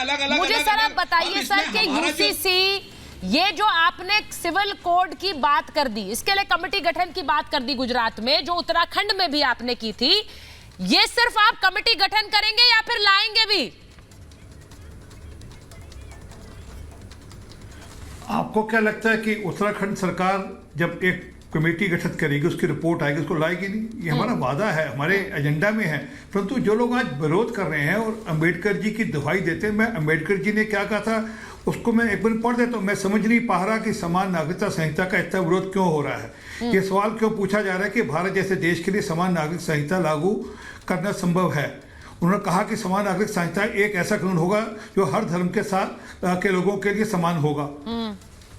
अलग-अलग मुझे सर आप बताइए सर कि यूसीसी ये जो आपने सिविल कोड की बात कर दी, इसके लिए कमेटी गठन की बात कर दी गुजरात में, जो उत्तराखंड में भी आपने की थी, ये सिर्फ आप कमेटी गठन करेंगे या फिर लाएंगे भी? आपको क्या लगता है कि उत्तराखंड सरकार जब एक कमेटी गठित करेगी, उसकी रिपोर्ट आएगी, उसको लाएगी नहीं? ये हमारा वादा है, हमारे एजेंडा में है। परंतु जो लोग आज विरोध कर रहे हैं और अंबेडकर जी की दुहाई देते हैं, मैं अंबेडकर जी ने क्या कहा था उसको मैं एक बार पढ़ देता हूँ। मैं समझ नहीं पा रहा कि समान नागरिकता संहिता का इतना विरोध क्यों हो रहा है। ये सवाल क्यों पूछा जा रहा है कि भारत जैसे देश के लिए समान नागरिक संहिता लागू करना संभव है। उन्होंने कहा कि समान नागरिक संहिता एक ऐसा कानून होगा जो हर धर्म के साथ के लोगों के लिए समान होगा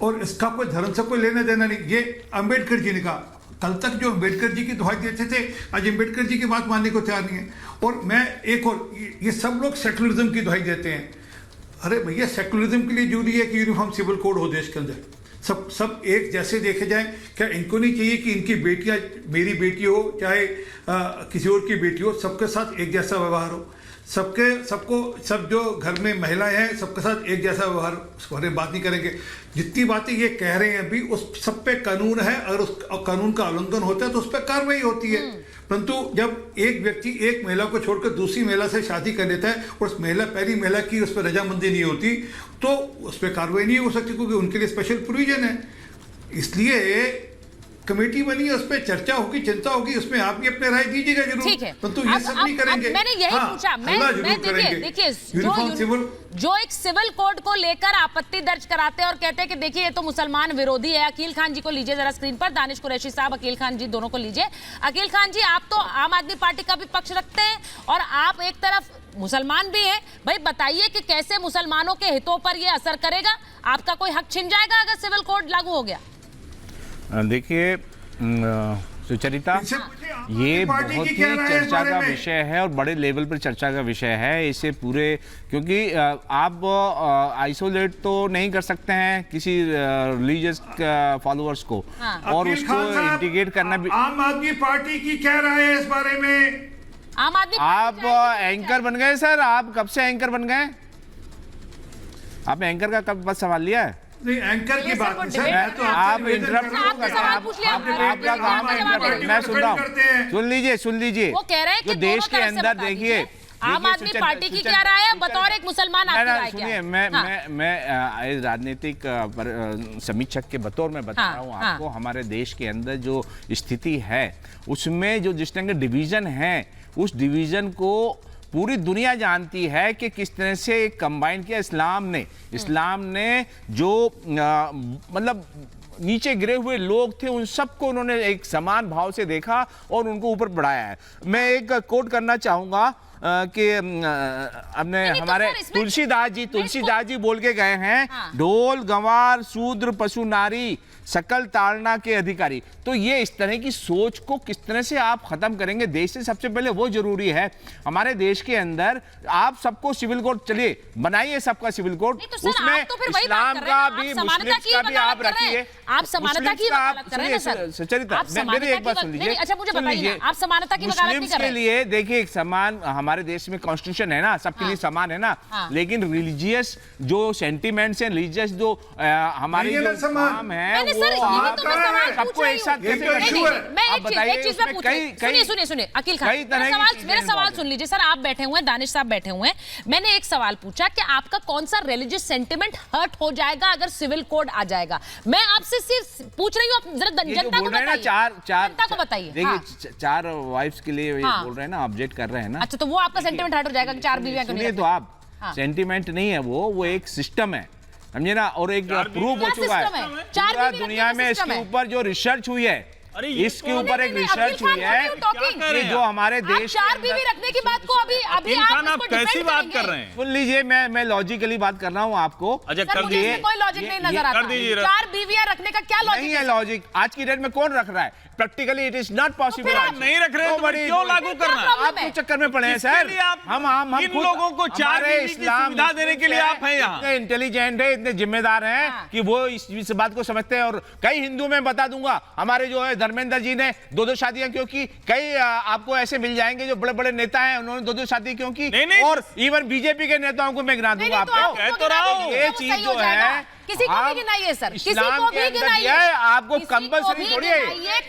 और इसका कोई धर्म से कोई लेना देना नहीं। ये अंबेडकर जी ने कहा। कल तक जो अंबेडकर जी की दुहाई देते थे, आज अंबेडकर जी की बात मानने को तैयार नहीं है। और मैं एक और, ये सब लोग सेकुलरिज्म की दुहाई देते हैं। अरे भैया, सेकुलरिज्म के लिए जरूरी है कि यूनिफॉर्म सिविल कोड हो देश के अंदर, सब एक जैसे देखे जाएं। क्या इनको नहीं चाहिए कि इनकी बेटियां, मेरी बेटी हो चाहे किसी और की बेटी हो, सबके साथ एक जैसा व्यवहार हो, सब जो घर में महिलाएं हैं सबके साथ एक जैसा व्यवहार? उस बारे में बात नहीं करेंगे। जितनी बातें ये कह रहे हैं अभी, उस सब पे कानून है, अगर उस कानून का उल्लंघन होता है तो उस पर कार्रवाई होती है। परंतु जब एक व्यक्ति एक महिला को छोड़कर दूसरी महिला से शादी कर लेता है और उस पहली महिला की उस पर रजामंदी नहीं होती, तो उस पर कार्रवाई नहीं हो सकती, क्योंकि उनके लिए स्पेशल प्रोविजन है। इसलिए कमेटी बनी है, उस पर चर्चा होगी, चिंता होगी, उसमें आप भी अपने राय दीजिएगा जरूर। ठीक है, परंतु ये सब नहीं करेंगे। मैंने यही पूछा। मैं देखिए जो एक सिविल कोड को लेकर आपत्ति दर्ज कराते हैं और कहते हैं कि देखिए ये तो मुसलमान विरोधी है। अकील खान जी को लीजिए जरा स्क्रीन पर, दानिश कुरैशी साहब, अकील खान जी, दोनों को लीजिए। अकील खान जी, आप तो आम आदमी पार्टी का भी पक्ष रखते हैं और आप एक तरफ मुसलमान भी हैं। भाई बताइए कि कैसे मुसलमानों के हितों पर यह असर करेगा? आपका कोई हक छिन जाएगा अगर सिविल कोड लागू हो गया? देखिए सुचरिता, ये बहुत ही चर्चा का विषय है और बड़े लेवल पर चर्चा का विषय है। इसे पूरे, क्योंकि आप आइसोलेट तो नहीं कर सकते हैं किसी रिलीजियस फॉलोअर्स को, और उसको इंटीग्रेट करना भी। आम आदमी पार्टी की क्या राय है इस बारे में? आम आदमी, आप एंकर बन गए सर? आप कब से एंकर बन गए? आपने एंकर का कब बस सवाल लिया है? नहीं, एंकर की बात नहीं सर, तो आप इंटरप्ट मैं सुन रहा हूँ, सुन लीजिए। वो कह रहे हैं कि जो देश के अंदर, देखिए आम आदमी पार्टी की क्या राय है बतौर एक मुसलमान, आपकी राय क्या है? मैं राजनीतिक समीक्षक के बतौर में बता रहा हूँ आपको, हमारे देश के अंदर जो स्थिति है उसमें जो जिस तरह के डिवीजन है, उस डिवीजन को पूरी दुनिया जानती है कि किस तरह से कंबाइन किया इस्लाम ने जो मतलब नीचे गिरे हुए लोग थे उन सबको उन्होंने एक समान भाव से देखा और उनको ऊपर बढ़ाया है। मैं एक कोट करना चाहूंगा कि हमने हमारे तुलसीदास जी बोल के गए हैं, ढोल गंवार शूद्र पशु नारी सकल ताड़ना के अधिकारी। तो ये इस तरह की सोच को किस तरह से आप खत्म करेंगे देश से, सबसे पहले वो जरूरी है। हमारे देश के अंदर आप सबको सिविल कोड, चलिए बनाइए सबका सिविल कोड, उसमें इस्लाम का भी मुस्लिम का भी आप रखिए। आप समानता की वकालत कर रहे हैं सर? सुचरिता, मेरी एक बात सुन लीजिए। अच्छा मुझे बताइए, आप समानता की वकालत नहीं कर रहे? मुस्लिम्स के लिए देखिए समान, हमारे देश में कॉन्स्टिट्यूशन है ना, सबके लिए समान है ना, लेकिन रिलीजियस जो सेंटिमेंट्स हैं, रिलीजियस जो हमारे जो काम है, सबको एक साथ कैसे? मैं एक चीज में पूछ, सुनिए अकील खान, मेरा सवाल सुन लीजिए सर। आप बैठे हुए हैं, दानिश साहब बैठे हुए हैं, मैंने एक सवाल पूछा कि आपका कौन सा रिलीजियस सेंटिमेंट हर्ट हो जाएगा अगर सिविल कोड आ जाएगा? मैं आपसे सिर्फ पूछ रही हूँ, आप जरा जनता को बताइए। जनता को बताइए। देखिए 4 वाइफ्स के लिए बोल रहे हैं ना, ऑब्जेक्ट कर रहे हैं ना। अच्छा, तो वो आपका सेंटिमेंट हर्ट हो जाएगा कि 4 बीवियां क्यों नहीं? तो आप सेंटिमेंट नहीं है वो एक सिस्टम है, समझे ना, और एक प्रूफ हो चुका है पूरा दुनिया में। इसके ऊपर जो रिसर्च हुई है, इसके ऊपर एक रिसर्च हुई है कि जो हमारे देश 4 बीवी रखने की बात को अभी आप कैसी बात कर रहे हैं? सुन लीजिए, मैं लॉजिकली बात कर रहा हूँ आपको। अच्छा कर दीजिए, कोई लॉजिक नहीं नजर आता। 4 बीवियां रखने का क्या लॉजिक नहीं है? लॉजिक आज की डेट में कौन रख रहा है? Practically it is not possible. आप नहीं रख रहे हैं तो क्यों लागू करना? आप तो चक्कर में पड़े हैं सर। हम इन लोगों को 4 बीवी की सुविधा देने के लिए आप हैं यहाँ। इतने इंटेलिजेंट है, इतने जिम्मेदार हैं कि वो इस बात को समझते हैं। और कई हिंदू में बता दूंगा, हमारे जो है धर्मेंद्र जी ने 2-2 शादियां क्यों की। कई आपको ऐसे मिल जाएंगे जो बड़े बड़े नेता हैं, उन्होंने 2-2 शादी क्यों की। और इवन बीजेपी के नेताओं को मैं गिना दूंगा आपको। कह तो रहा हूं, ये चीज जो है किसी को भी गिनाइए सर, किसी को भी गिनाइए, आपको कंपल्सरी थोड़ी है।